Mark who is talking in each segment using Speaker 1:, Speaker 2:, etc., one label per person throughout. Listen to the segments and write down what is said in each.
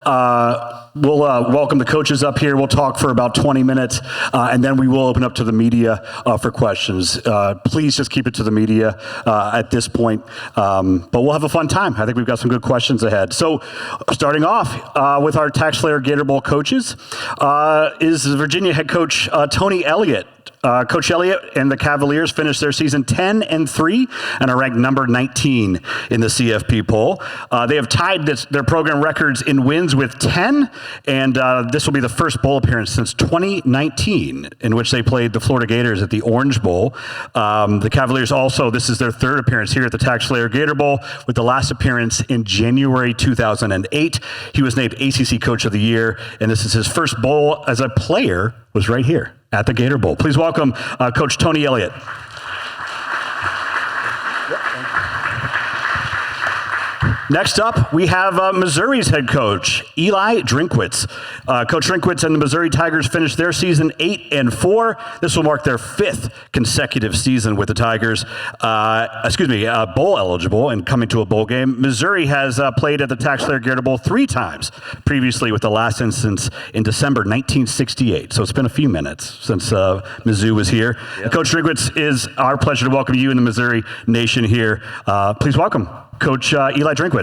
Speaker 1: We'll welcome the coaches up here. We'll talk for about 20 minutes, and then we will open up to the media for questions. Please just keep it to the media at this point, but we'll have a fun time. I think we've got some good questions ahead. So starting off with our TaxSlayer Gator Bowl coaches is Virginia head coach Tony Elliott. Coach Elliott and the Cavaliers finished their season 10-3 and are ranked number 19 in the CFP poll. They have tied their program records in wins with 10, and this will be the first bowl appearance since 2019 in which they played the Florida Gators at the Orange Bowl. The Cavaliers also, this is their third appearance here at the TaxSlayer Gator Bowl, with the last appearance in January 2008. He was named ACC Coach of the Year, and this is his first bowl as a player, was right here at the Gator Bowl. Please welcome Coach Tony Elliott. Next up, we have Missouri's head coach, Eliah Drinkwitz. Coach Drinkwitz and the Missouri Tigers finished their season 8-4. This will mark their fifth consecutive season with the Tigers. Bowl eligible and coming to a bowl game. Missouri has played at the TaxSlayer Gator Bowl 3 times previously, with the last instance in December 1968. So it's been a few minutes since Mizzou was here. Yep. Coach Drinkwitz, is our pleasure to welcome you in the Missouri Nation here. Please welcome Coach Eliah Drinkwitz.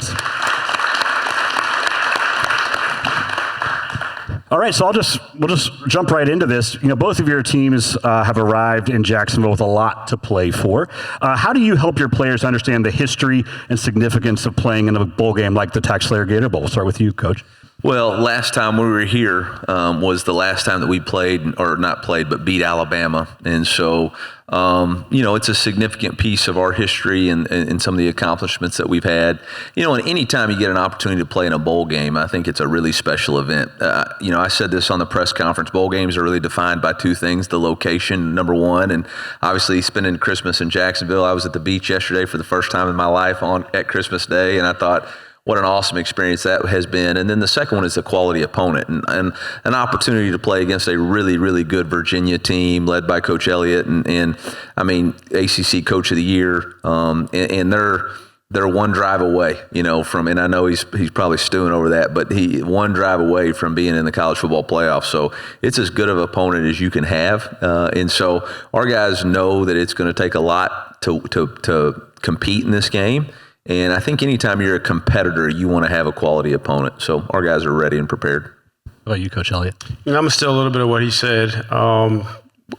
Speaker 1: All right, so we'll just jump right into this. You know, both of your teams have arrived in Jacksonville with a lot to play for. How do you help your players understand the history and significance of playing in a bowl game like the TaxSlayer Gator Bowl? We'll start with you, Coach.
Speaker 2: Well, last time we were here was the last time that we played, or not played, but beat Alabama. And so, it's a significant piece of our history and some of the accomplishments that we've had. You know, and any time you get an opportunity to play in a bowl game, I think it's a really special event. I said this on the press conference. Bowl games are really defined by 2 things: the location, number one, and obviously spending Christmas in Jacksonville. I was at the beach yesterday for the first time in my life at Christmas Day, and I thought, what an awesome experience that has been. And then the second one is a quality opponent and an opportunity to play against a really, really good Virginia team led by Coach Elliott and ACC Coach of the Year. And they're one drive away, from, and I know he's probably stewing over that, but one drive away from being in the college football playoff. So it's as good of an opponent as you can have. And so our guys know that it's going to take a lot to compete in this game. And I think anytime you're a competitor, you want to have a quality opponent. So our guys are ready and prepared.
Speaker 1: What about you, Coach Elliott?
Speaker 3: I'm going to steal a little bit of what he said.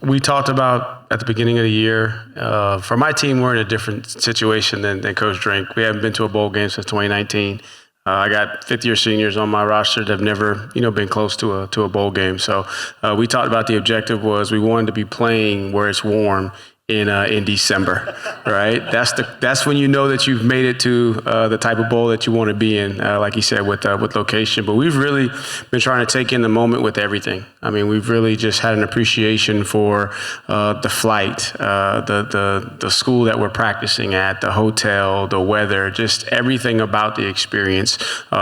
Speaker 3: We talked about at the beginning of the year, for my team, we're in a different situation than Coach Drink. We haven't been to a bowl game since 2019. I got fifth-year seniors on my roster that have never, been close to a bowl game. So we talked about the objective was we wanted to be playing where it's warm in December, right? That's when you know that you've made it to the type of bowl that you want to be in, like he said, with location. But we've really been trying to take in the moment with everything. I mean, we've really just had an appreciation for the flight, the school that we're practicing at, the hotel, the weather, just everything about the experience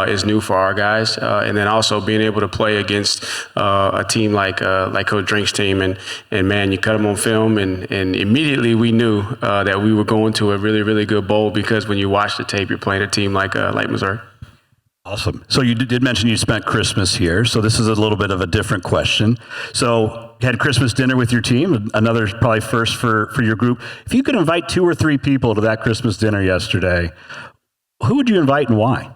Speaker 3: is new for our guys. And then also being able to play against a team like Coach Drink's team, and man, you cut them on film, and immediately we knew that we were going to a really, really good bowl, because when you watch the tape, you're playing a team like Missouri.
Speaker 1: Awesome. So you did mention you spent Christmas here. So this is a little bit of a different question. So you had Christmas dinner with your team, another probably first for your group. If you could invite 2 or 3 people to that Christmas dinner yesterday, who would you invite and why?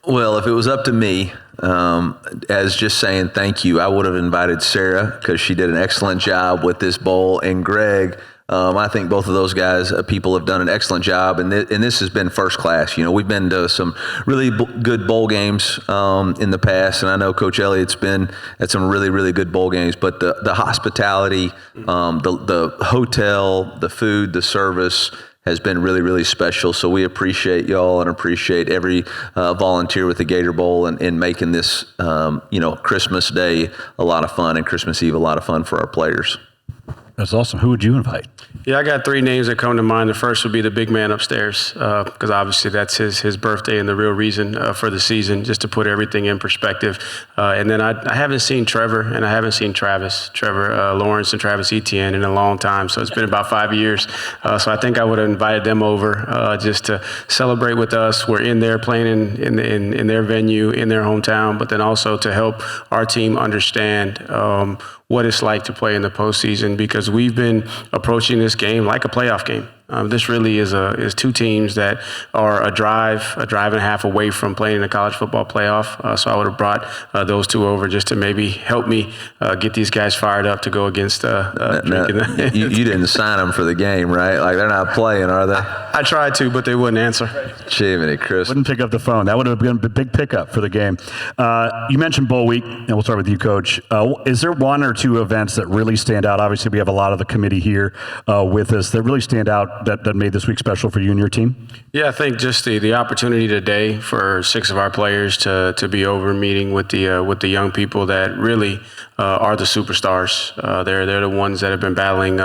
Speaker 2: Well, if it was up to me, as just saying thank you, I would have invited Sarah, because she did an excellent job with this bowl, and Greg. I think both of those guys, people have done an excellent job, and this has been first class. We've been to some really good bowl games in the past, and I know Coach Elliott's been at some really, really good bowl games. But the hospitality, the hotel, the food, the service has been really, really special. So we appreciate y'all and appreciate every volunteer with the Gator Bowl and making this, Christmas Day a lot of fun, and Christmas Eve a lot of fun for our players.
Speaker 1: That's awesome. Who would you invite?
Speaker 3: Yeah, I got 3 names that come to mind. The first would be the big man upstairs, because obviously that's his birthday and the real reason for the season, just to put everything in perspective. And then I haven't seen Trevor and I haven't seen Trevor Lawrence and Travis Etienne in a long time. So it's been about 5 years. So I think I would have invited them over just to celebrate with us. We're in there playing in their venue, in their hometown, but then also to help our team understand what it's like to play in the postseason, because we've been approaching this game like a playoff game. This really is 2 teams that are a drive and a half away from playing in the college football playoff. So I would have brought those 2 over just to maybe help me get these guys fired up to go against drinking.
Speaker 2: You didn't sign them for the game, right? Like, they're not playing, are they?
Speaker 3: I tried to, but they wouldn't answer.
Speaker 2: Jiminy Chris.
Speaker 1: Wouldn't pick up the phone. That would have been a big pickup for the game. You mentioned Bowl Week, and we'll start with you, Coach. Is there 1 or 2 events that really stand out? Obviously, we have a lot of the committee here with us that really stand out that made this week special for you and your team?
Speaker 3: Yeah, I think just the opportunity today for 6 of our players to be over meeting with the young people that really are the superstars. They're the ones that have been battling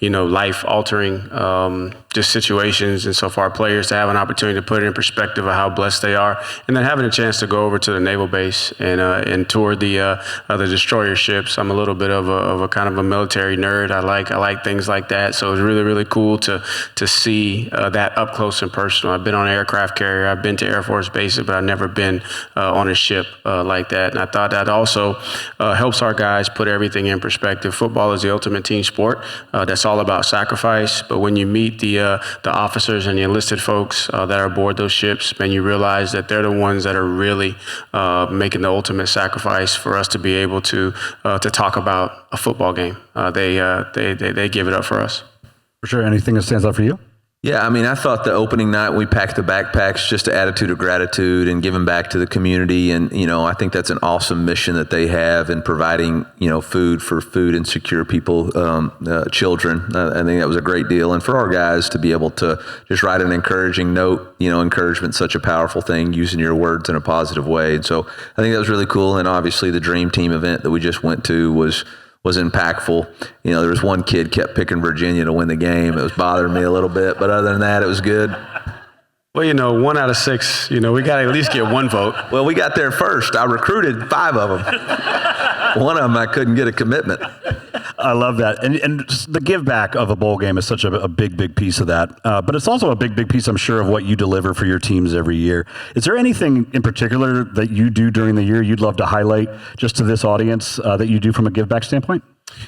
Speaker 3: life-altering just situations, and so for our players to have an opportunity to put it in perspective of how blessed they are, and then having a chance to go over to the naval base and tour the destroyer ships. I'm a little bit of a kind of a military nerd. I like things like that, so it's really, really cool to see that up close and personal. I've been on an aircraft carrier, I've been to Air Force bases, but I've never been on a ship like that. And I thought that also helps our guys put everything in perspective. Football is the ultimate team sport. That's all about sacrifice. But when you meet the officers and the enlisted folks that are aboard those ships, man, you realize that they're the ones that are really making the ultimate sacrifice for us to be able to talk about a football game. They give it up for us.
Speaker 1: For sure. Anything that stands out for you?
Speaker 2: Yeah, I mean, I thought the opening night we packed the backpacks, just an attitude of gratitude and giving back to the community. And, I think that's an awesome mission that they have in providing, food for food insecure people, children. I think that was a great deal. And for our guys to be able to just write an encouraging note, encouragement's such a powerful thing, using your words in a positive way. And so I think that was really cool. And obviously the Dream Team event that we just went to was impactful. There was one kid kept picking Virginia to win the game. It was bothering me a little bit, but other than that, it was good.
Speaker 3: Well, 1 out of 6, we got to at least get 1 vote.
Speaker 2: Well, we got there first. I recruited 5 of them. One of them, I couldn't get a commitment.
Speaker 1: I love that. And the give back of a bowl game is such a big piece of that. But it's also a big piece, I'm sure, of what you deliver for your teams every year. Is there anything in particular that you do during the year you'd love to highlight just to this audience that you do from a give back standpoint?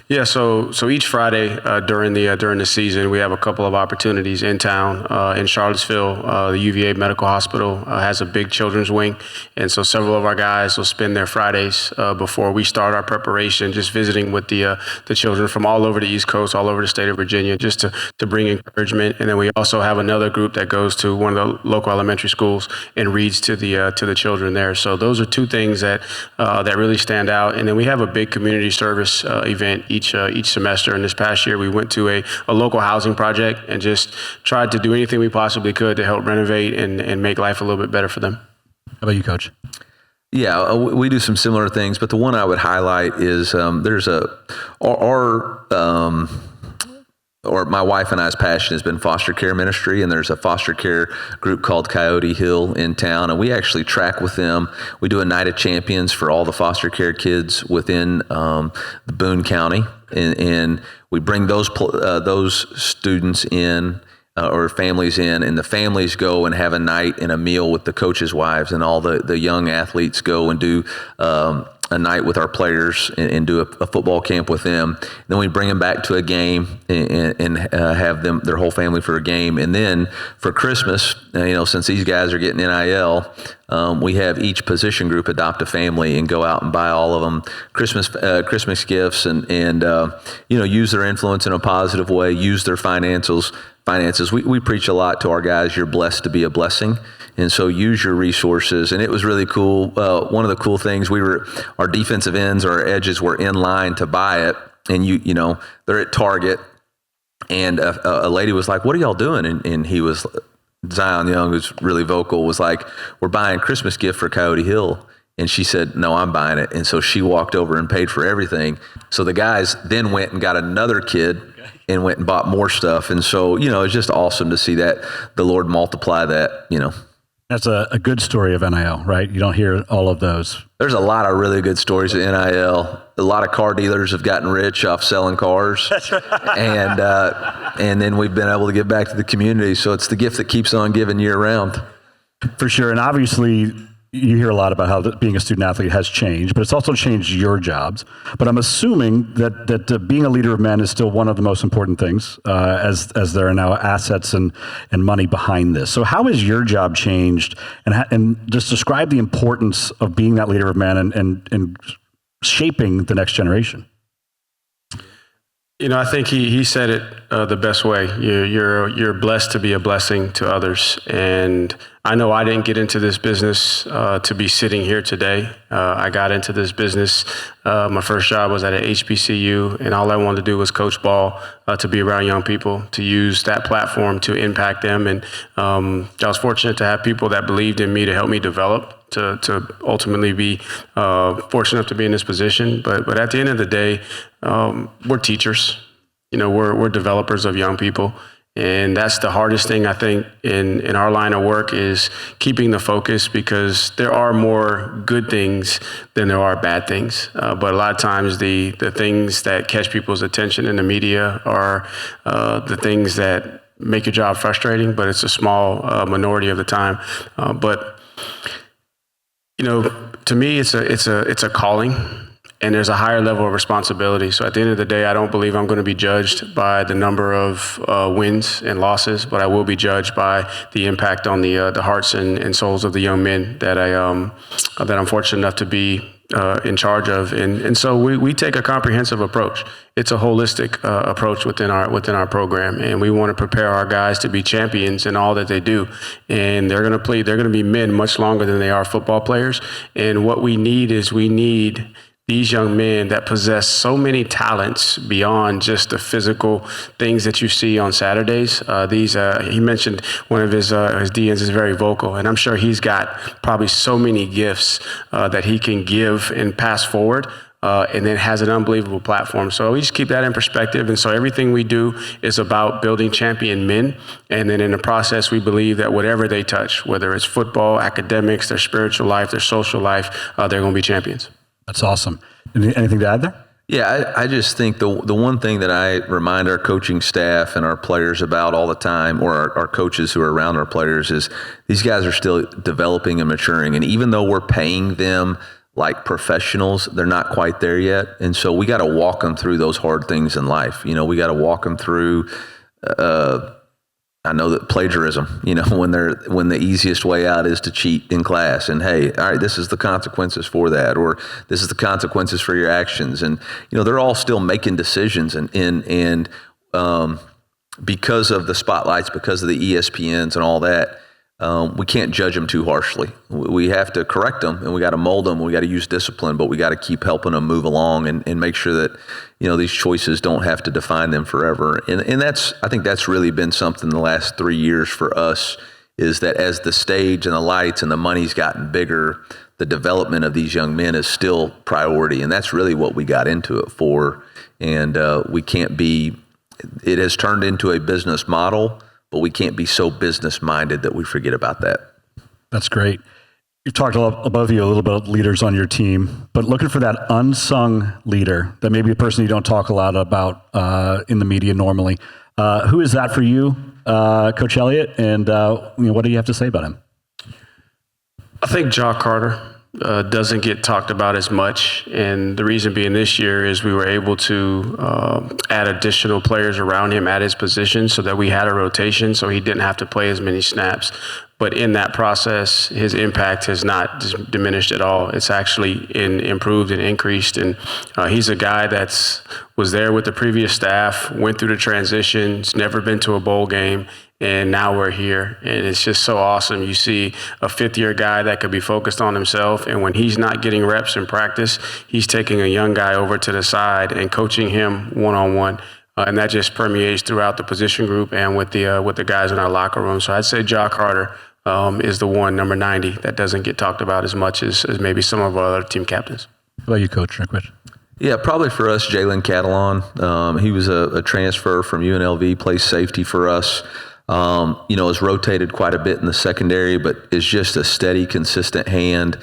Speaker 3: Yeah, so each Friday during the season, we have a couple of opportunities in town. In Charlottesville, the UVA Medical Hospital has a big children's wing, and so several of our guys will spend their Fridays before we start our preparation, just visiting with the children from all over the East Coast, all over the state of Virginia, just to bring encouragement. And then we also have another group that goes to one of the local elementary schools and reads to the children there. So those are 2 things that really stand out. And then we have a big community service event each semester. And this past year, we went to a local housing project and just tried to do anything we possibly could to help renovate and make life a little bit better for them.
Speaker 1: How about you, Coach?
Speaker 2: Yeah, we do some similar things, but the one I would highlight is my wife and I's passion has been foster care ministry, and there's a foster care group called Coyote Hill in town, and we actually track with them. We do a night of champions for all the foster care kids within Boone County, and we bring those students in or families in, and the families go and have a night and a meal with the coaches' wives, and all the young athletes go and do a night with our players and do a football camp with them. Then we bring them back to a game and have their whole family for a game. And then for Christmas, since these guys are getting NIL, we have each position group adopt a family and go out and buy all of them Christmas gifts and use their influence in a positive way, use their finances. We preach a lot to our guys, you're blessed to be a blessing. And so use your resources. And it was really cool. One of the cool things, our defensive ends or our edges were in line to buy it. And they're at Target. And a lady was like, "What are y'all doing?" And he was, Zion Young, who's really vocal, was like, "We're buying a Christmas gift for Coyote Hill." And she said, "No, I'm buying it." And so she walked over and paid for everything. So the guys then went and got another kid and went and bought more stuff. And so, it's just awesome to see that the Lord multiply that,
Speaker 1: That's a good story of NIL, right? You don't hear all of those.
Speaker 2: There's a lot of really good stories of NIL. A lot of car dealers have gotten rich off selling cars. That's right. And then we've been able to give back to the community. So it's the gift that keeps on giving year round.
Speaker 1: For sure. And obviously, you hear a lot about how being a student athlete has changed, but it's also changed your jobs. But I'm assuming that being a leader of men is still one of the most important things, as there are now assets and money behind this. So how has your job changed, and just describe the importance of being that leader of men and shaping the next generation?
Speaker 3: I think he said it the best way. You're blessed to be a blessing to others, and I know I didn't get into this business to be sitting here today. I got into this business. My first job was at an HBCU, and all I wanted to do was coach ball, to be around young people, to use that platform to impact them. And I was fortunate to have people that believed in me to help me develop, to ultimately be fortunate enough to be in this position. But at the end of the day, we're teachers. We're developers of young people. And that's the hardest thing, I think, in our line of work, is keeping the focus, because there are more good things than there are bad things. But a lot of times the things that catch people's attention in the media are the things that make your job frustrating, but it's a small minority of the time. But to me, it's a calling. And there's a higher level of responsibility. So at the end of the day, I don't believe I'm going to be judged by the number of wins and losses, but I will be judged by the impact on the hearts and souls of the young men that I'm fortunate enough to be in charge of. And so we take a comprehensive approach. It's a holistic approach within our program, and we want to prepare our guys to be champions in all that they do. And they're going to be men much longer than they are football players. And what we need is these young men that possess so many talents beyond just the physical things that you see on Saturdays. He mentioned one of his DNs is very vocal, and I'm sure he's got probably so many gifts that he can give and pass forward. And then has an unbelievable platform. So we just keep that in perspective. And so everything we do is about building champion men. And then in the process, we believe that whatever they touch, whether it's football, academics, their spiritual life, their social life, they're going to be champions.
Speaker 1: That's awesome. Anything to add there?
Speaker 2: Yeah, I just think the one thing that I remind our coaching staff and our players about all the time, or our coaches who are around our players, is these guys are still developing and maturing. And even though we're paying them like professionals, they're not quite there yet. And so we got to walk them through those hard things in life. We got to walk them through, I know that plagiarism, when the easiest way out is to cheat in class, and hey, all right, this is the consequences for that, or this is the consequences for your actions. And, they're all still making decisions, and because of the spotlights, because of the ESPNs and all that, we can't judge them too harshly. We have to correct them, and we got to mold them. We got to use discipline, but we got to keep helping them move along and make sure that, these choices don't have to define them forever. And I think that's really been something the last 3 years for us, is that as the stage and the lights and the money's gotten bigger, the development of these young men is still priority. And that's really what we got into it for. And it has turned into a business model, but we can't be so business-minded that we forget about that.
Speaker 1: That's great. You've talked above you a little bit about leaders on your team, but looking for that unsung leader, that maybe a person you don't talk a lot about in the media normally. Who is that for you, Coach Elliott? And what do you have to say about him?
Speaker 3: I think Jaw Carter doesn't get talked about as much, and the reason being this year is we were able to add additional players around him at his position, so that we had a rotation, so he didn't have to play as many snaps. But in that process, his impact has not diminished at all. It's actually improved and increased. And he's a guy was there with the previous staff, went through the transitions, never been to a bowl game, and now we're here. And it's just so awesome. You see a fifth-year guy that could be focused on himself, and when he's not getting reps in practice, he's taking a young guy over to the side and coaching him one-on-one. And that just permeates throughout the position group and with the guys in our locker room. So I'd say Jaw Carter is the one, number 90, that doesn't get talked about as much as maybe some of our other team captains.
Speaker 2: What about you, Coach Drinkwitz? Yeah, probably for us, Jalen Catalon. He was a transfer from UNLV, plays safety for us. Has rotated quite a bit in the secondary, but is just a steady, consistent hand.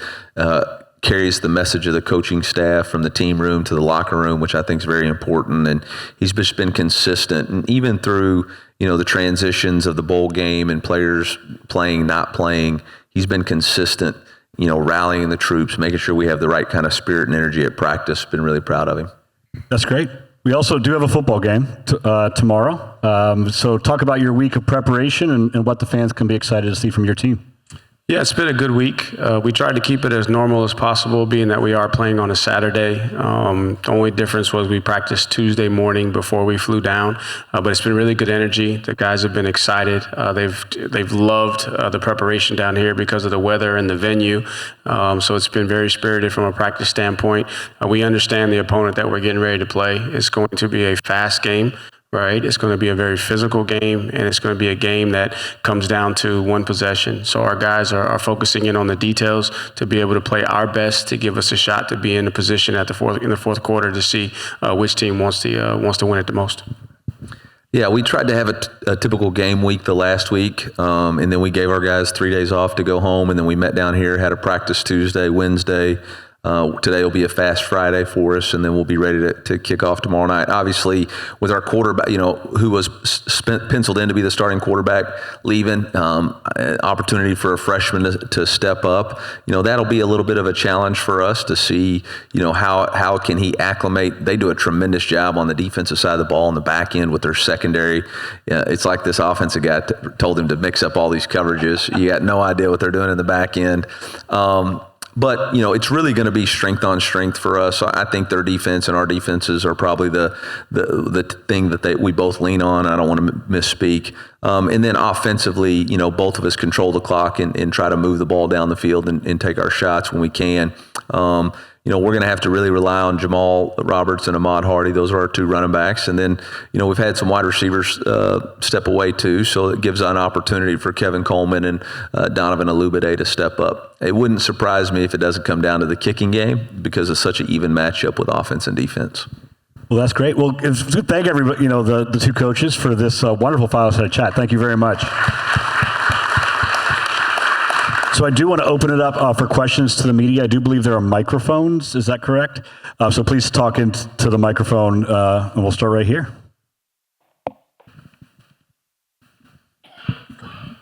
Speaker 2: Carries the message of the coaching staff from the team room to the locker room, which I think is very important. And he's just been consistent. And even through, the transitions of the bowl game and players playing, not playing, he's been consistent, rallying the troops, making sure we have the right kind of spirit and energy at practice. Been really proud of him.
Speaker 1: That's great. We also do have a football game tomorrow. So talk about your week of preparation and what the fans can be excited to see from your team.
Speaker 3: Yeah, it's been a good week. We tried to keep it as normal as possible, being that we are playing on a Saturday. The only difference was we practiced Tuesday morning before we flew down, but it's been really good energy. The guys have been excited. They've loved the preparation down here because of the weather and the venue. So it's been very spirited from a practice standpoint. We understand the opponent that we're getting ready to play. It's going to be a fast game. Right, it's going to be a very physical game, and it's going to be a game that comes down to one possession. So our guys are focusing in on the details to be able to play our best to give us a shot to be in the position in the fourth quarter to see which team wants to win it the most.
Speaker 2: Yeah, we tried to have a typical game week the last week, and then we gave our guys 3 days off to go home, and then we met down here, had a practice Tuesday, Wednesday. Today will be a fast Friday for us, and then we'll be ready to kick off tomorrow night. Obviously, with our quarterback, who was penciled in to be the starting quarterback leaving, opportunity for a freshman to step up. That'll be a little bit of a challenge for us to see, how can he acclimate. They do a tremendous job on the defensive side of the ball on the back end with their secondary. It's like this offensive guy told him to mix up all these coverages. You got no idea what they're doing in the back end. But, it's really going to be strength on strength for us. I think their defense and our defenses are probably the thing that we both lean on. I don't want to misspeak. And then offensively, both of us control the clock and try to move the ball down the field and take our shots when we can. We're going to have to really rely on Jamal Roberts and Ahmad Hardy. Those are our two running backs. And then, we've had some wide receivers step away too. So it gives an opportunity for Kevin Coleman and Donovan Alubade to step up. It wouldn't surprise me if it doesn't come down to the kicking game because it's such an even matchup with offense and defense.
Speaker 1: Well, that's great. Well, it's good. Thank everybody, the two coaches for this wonderful Fireside chat. Thank you very much. So I do want to open it up for questions to the media. I do believe there are microphones. Is that correct? So please talk into the microphone, and we'll start right here.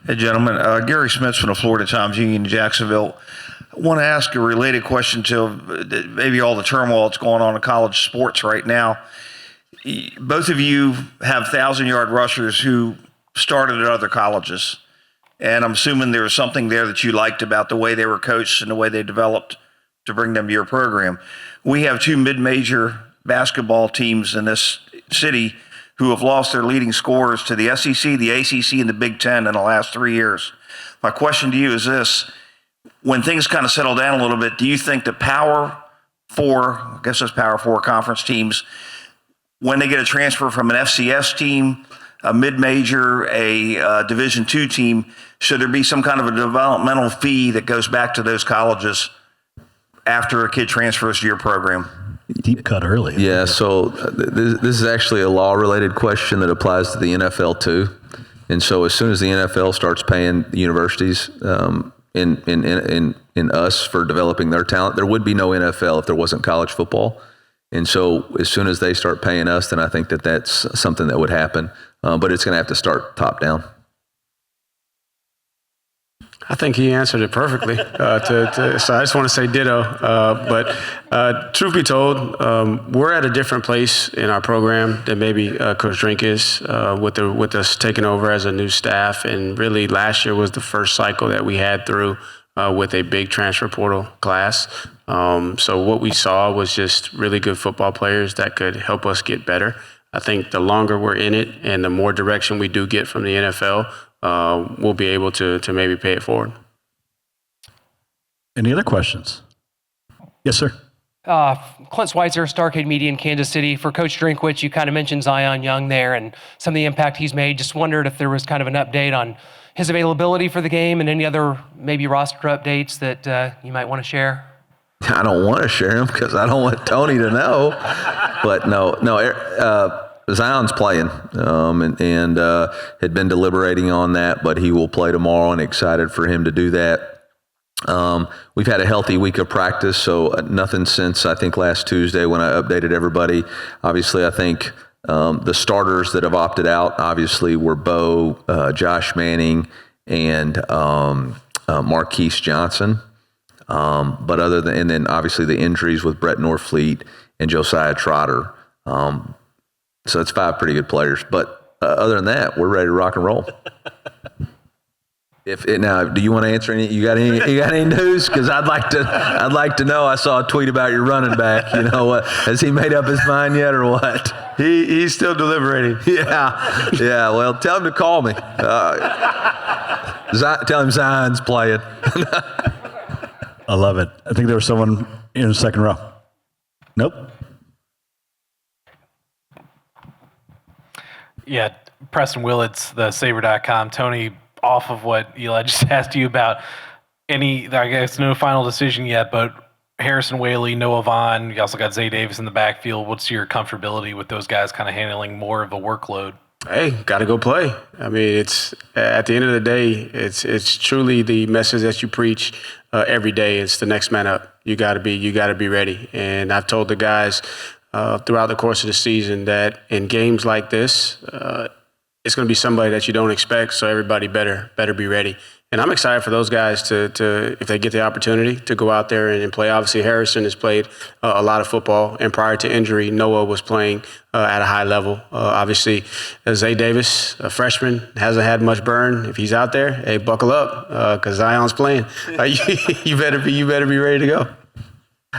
Speaker 4: Hey, gentlemen. Gary Smith from the Florida Times Union in Jacksonville. I want to ask a related question to maybe all the turmoil that's going on in college sports right now. Both of you have 1,000-yard rushers who started at other colleges. And I'm assuming there was something there that you liked about the way they were coached and the way they developed to bring them to your program. We have two mid-major basketball teams in this city who have lost their leading scorers to the SEC, the ACC, and the Big Ten in the last 3 years. My question to you is this. When things kind of settle down a little bit, do you think the Power Four conference teams, when they get a transfer from an FCS team, a mid-major, a Division II team, should there be some kind of a developmental fee that goes back to those colleges after a kid transfers to your program?
Speaker 1: Deep cut early.
Speaker 2: Yeah, so this is actually a law-related question that applies to the NFL too. And so as soon as the NFL starts paying the universities in us for developing their talent, there would be no NFL if there wasn't college football. And so as soon as they start paying us, then I think that's something that would happen. But it's going to have to start top down.
Speaker 3: I think he answered it perfectly. So I just want to say ditto. But truth be told, we're at a different place in our program than maybe Coach Drink is with us taking over as a new staff. And really last year was the first cycle that we had through with a big transfer portal class. So what we saw was just really good football players that could help us get better. I think the longer we're in it and the more direction we do get from the NFL, we'll be able to maybe pay it forward.
Speaker 1: Any other questions? Yes, sir.
Speaker 5: Clint Schweitzer, Starcade Media in Kansas City. For Coach Drinkwitz, you kind of mentioned Zion Young there and some of the impact he's made. Just wondered if there was kind of an update on his availability for the game and any other maybe roster updates that you might want to share.
Speaker 2: I don't want to share him because I don't want Tony to know. But no, Zion's playing and had been deliberating on that, but he will play tomorrow, and excited for him to do that. We've had a healthy week of practice, so nothing since I think last Tuesday when I updated everybody. Obviously, I think the starters that have opted out obviously were Bo, Josh Manning, and Marquise Johnson. But and then obviously the injuries with Brett Norfleet and Josiah Trotter. So it's 5 pretty good players. But other than that, we're ready to rock and roll. Now, do you want to answer any? You got any news? Because I'd like to know. I saw a tweet about your running back. You know what? Has he made up his mind yet, or what?
Speaker 3: He's still deliberating.
Speaker 2: Yeah. Well, tell him to call me. Tell him Zion's playing.
Speaker 1: I love it. I think there was someone in the second row. Nope.
Speaker 6: Yeah, Preston Willits, the Saber.com. Tony, off of what Eli just asked you about, I guess no final decision yet, but Harrison Whaley, Noah Vaughn, you also got Zay Davis in the backfield. What's your comfortability with those guys kind of handling more of a workload?
Speaker 3: Hey, got to go play. I mean, it's at the end of the day, it's truly the message that you preach every day. It's the next man up. You got to be ready. And I've told the guys throughout the course of the season that in games like this, it's going to be somebody that you don't expect. So everybody better be ready. And I'm excited for those guys to if they get the opportunity to go out there and play. Obviously, Harrison has played a lot of football, and prior to injury, Noah was playing at a high level. Obviously, Zay Davis, a freshman, hasn't had much burn. If he's out there, hey, buckle up because Zion's playing. You better be ready to go.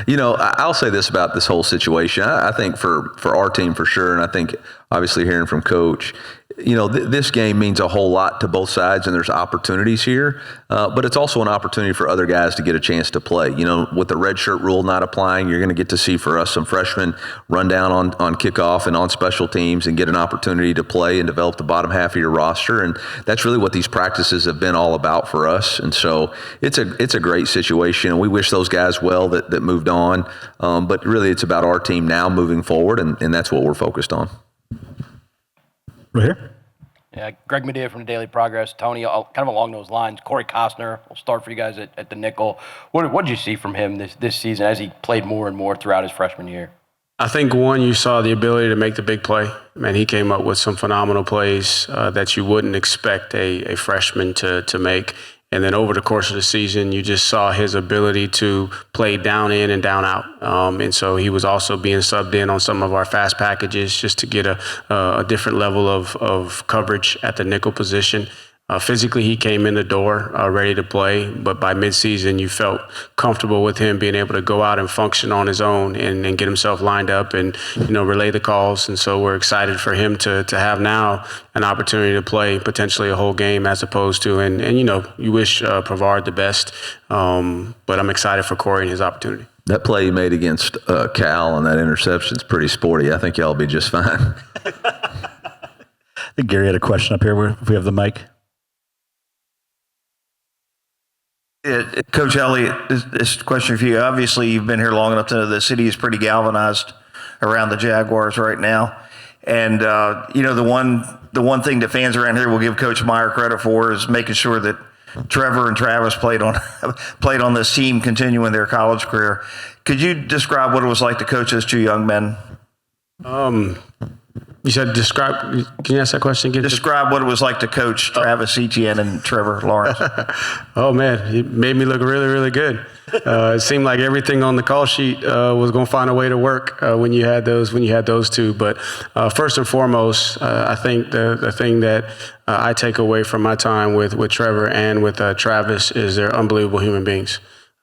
Speaker 2: You know, I'll say this about this whole situation. I think for our team for sure, and I think obviously hearing from Coach, you know, this game means a whole lot to both sides, and there's opportunities here. But it's also an opportunity for other guys to get a chance to play. You know, with the redshirt rule not applying, you're going to get to see for us some freshmen run down on kickoff and on special teams and get an opportunity to play and develop the bottom half of your roster. And that's really what these practices have been all about for us. And so it's a great situation, and we wish those guys well that moved on. But really, it's about our team now moving forward, and that's what we're focused on.
Speaker 1: Right here.
Speaker 7: Yeah, Greg Medea from the Daily Progress. Tony, kind of along those lines, Corey Costner will start for you guys at the nickel. What did you see from him this season as he played more and more throughout his freshman year?
Speaker 3: I think, one, you saw the ability to make the big play. Man, he came up with some phenomenal plays that you wouldn't expect a freshman to make. And then over the course of the season, you just saw his ability to play down in and down out. And so he was also being subbed in on some of our fast packages just to get a different level of coverage at the nickel position. Physically, he came in the door ready to play, but by midseason, you felt comfortable with him being able to go out and function on his own and get himself lined up and, you know, relay the calls. And so we're excited for him to have now an opportunity to play potentially a whole game as opposed to, and you know, you wish Pavard the best, but I'm excited for Corey and his opportunity.
Speaker 2: That play he made against Cal on that interception is pretty sporty. I think y'all will be just fine.
Speaker 1: I think Gary had a question up here if we have the mic.
Speaker 4: Coach Elliott, this question for you. Obviously, you've been here long enough to know the city is pretty galvanized around the Jaguars right now. And, you know, the one thing that fans around here will give Coach Meyer credit for is making sure that Trevor and Travis played on this team, continuing their college career. Could you describe what it was like to coach those two young men?
Speaker 3: You said describe. Can you ask that question again?
Speaker 4: Describe what it was like to coach Travis Etienne and Trevor Lawrence.
Speaker 3: Oh man, he made me look really, really good. It seemed like everything on the call sheet was going to find a way to work when you had those two. But first and foremost, I think the thing that I take away from my time with Trevor and with Travis is they're unbelievable human beings.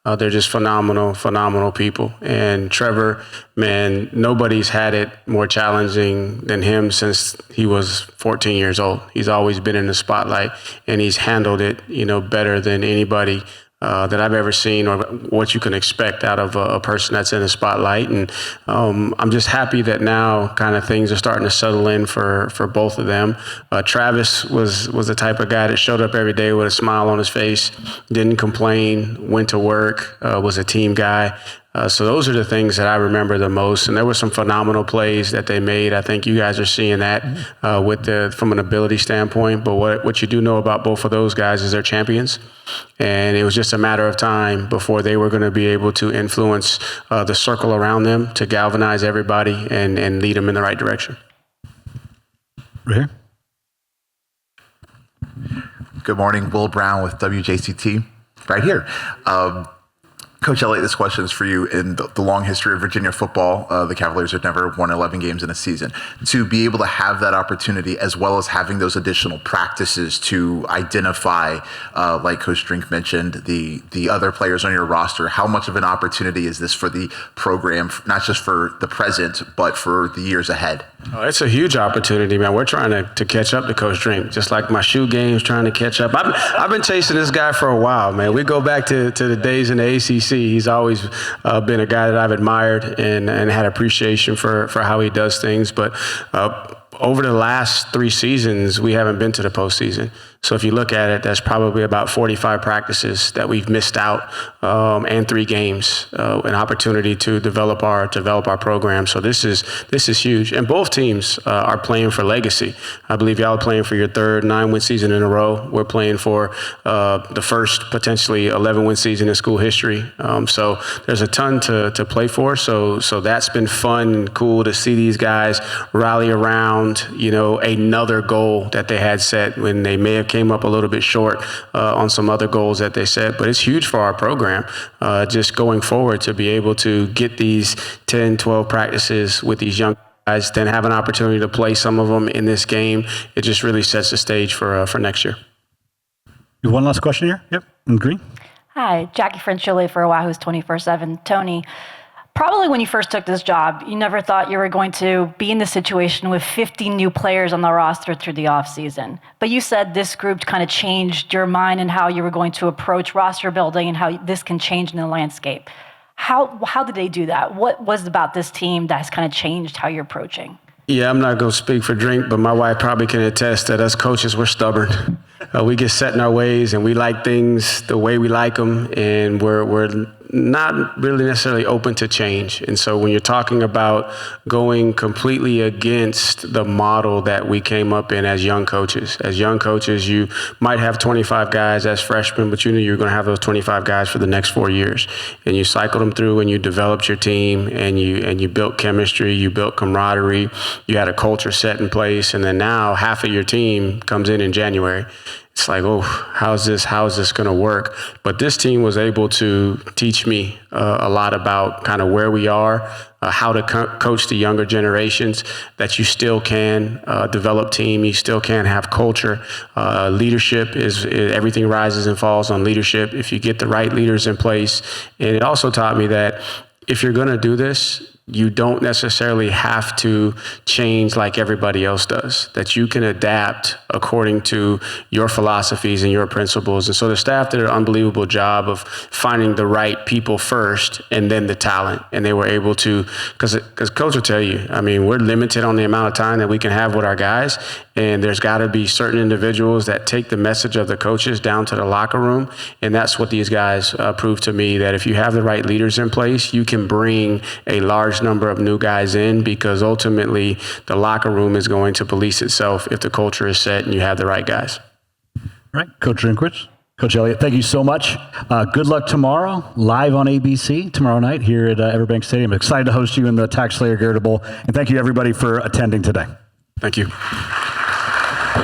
Speaker 3: They're just phenomenal people. And Trevor, man, nobody's had it more challenging than him since he was 14 years old. He's always been in the spotlight, and he's handled it, you know, better than anybody that I've ever seen or what you can expect out of a person that's in the spotlight. And I'm just happy that now kind of things are starting to settle in for both of them. Travis was the type of guy that showed up every day with a smile on his face, didn't complain, went to work, was a team guy. So those are the things that I remember the most. And there were some phenomenal plays that they made. I think you guys are seeing that from an ability standpoint. But what you do know about both of those guys is they're champions. And it was just a matter of time before they were going to be able to influence the circle around them to galvanize everybody and lead them in the right direction.
Speaker 1: Right here.
Speaker 8: Good morning, Will Brown with WJCT, right here. Coach Elliott, this question is for you. In the long history of Virginia football, the Cavaliers have never won 11 games in a season. To be able to have that opportunity, as well as having those additional practices to identify, like Coach Drink mentioned, the other players on your roster, how much of an opportunity is this for the program, not just for the present, but for the years ahead?
Speaker 3: Oh, it's a huge opportunity, man. We're trying to catch up to Coach Drink, just like my shoe game's trying to catch up. I've been chasing this guy for a while, man. We go back to the days in the ACC. He's always been a guy that I've admired and had appreciation for how he does things. But over the last 3 seasons, we haven't been to the postseason. So if you look at it, that's probably about 45 practices that we've missed out, and 3 games, an opportunity to develop our program. So this is huge. And both teams are playing for legacy. I believe y'all are playing for your 3rd 9-win season in a row. We're playing for the first potentially 11-win season in school history. So there's a ton to play for. So that's been fun and cool to see these guys rally around, another goal that they had set when they may have came up a little bit short on some other goals that they set. But it's huge for our program just going forward to be able to get these 10, 12 practices with these young guys, then have an opportunity to play some of them in this game. It just really sets the stage for next year.
Speaker 1: You have one last question here? Yep. In green.
Speaker 9: Hi, Jackie Franciulli for Wahoo's 24/7. Tony, probably when you first took this job, you never thought you were going to be in this situation with 50 new players on the roster through the offseason. But you said this group kind of changed your mind and how you were going to approach roster building and how this can change in the landscape. How did they do that? What was it about this team that has kind of changed how you're approaching?
Speaker 3: Yeah, I'm not going to speak for Drink, but my wife probably can attest that us coaches, we're stubborn. We get set in our ways, and we like things the way we like them, and we're not really necessarily open to change. And so when you're talking about going completely against the model that we came up in as young coaches, you might have 25 guys as freshmen, but you knew you were going to have those 25 guys for the next 4 years. And you cycled them through and you developed your team and you built chemistry, you built camaraderie, you had a culture set in place. And then now half of your team comes in January. It's like, oh, how is this going to work? But this team was able to teach me a lot about kind of where we are, how to coach the younger generations, that you still can develop team, you still can have culture. Leadership is everything rises and falls on leadership if you get the right leaders in place. And it also taught me that if you're going to do this, you don't necessarily have to change like everybody else does, that you can adapt according to your philosophies and your principles. And so the staff did an unbelievable job of finding the right people first and then the talent. And they were able to, because Coach will tell you, I mean, we're limited on the amount of time that we can have with our guys. And there's got to be certain individuals that take the message of the coaches down to the locker room. And that's what these guys proved to me, that if you have the right leaders in place, you can bring a large number of new guys in, because ultimately the locker room is going to police itself if the culture is set and you have the right guys.
Speaker 1: All right, Coach Drinkwitz, Coach Elliott, thank you so much. Good luck tomorrow, live on ABC tomorrow night here at Everbank Stadium. Excited to host you in the TaxSlayer Gator Bowl, and thank you everybody for attending today.
Speaker 3: Thank you.